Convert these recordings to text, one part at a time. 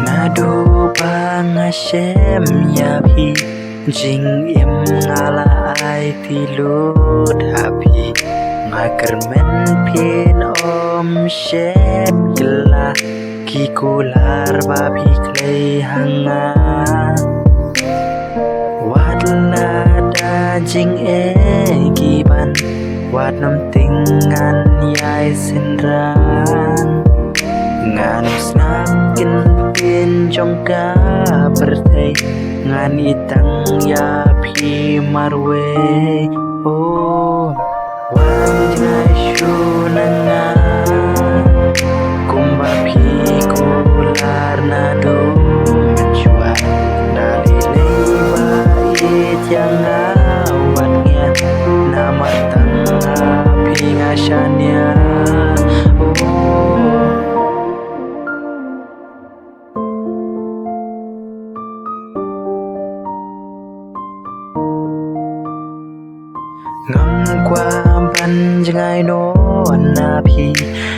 Nado pangasem yapi jing im ngala ai tilut hapi ngaker men pin om shet gela kikular babi clay hanga wat lada jing e giban wat nam tingan yai sindran ngan snakin pin jongka bertei ngan itang ya pi marwe oh wan jai shunanga kumba pi kular nado menjua dari leba it yang awatnya nama tang api ngasannya oh ngam qua ban jangai no napi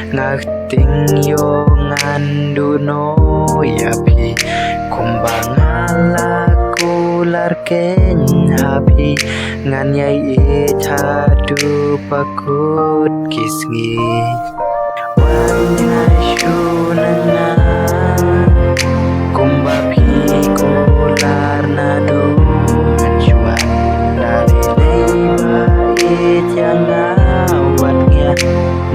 ngak ting yo ngan du no ya pi kumbangala kular ken hapi ngan yai e thadu pakut kisngi wan jangai shunanga kumba pi kular nadu menjua dari leba yang awatnya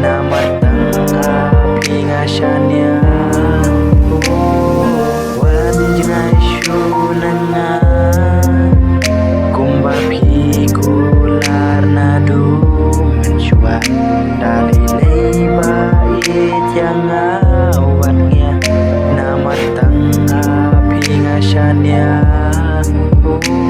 nama tangga pingasannya oh wan jai shunanga kumba pikular nadu menjua dari leba yang awatnya nama tangga pingasannya oh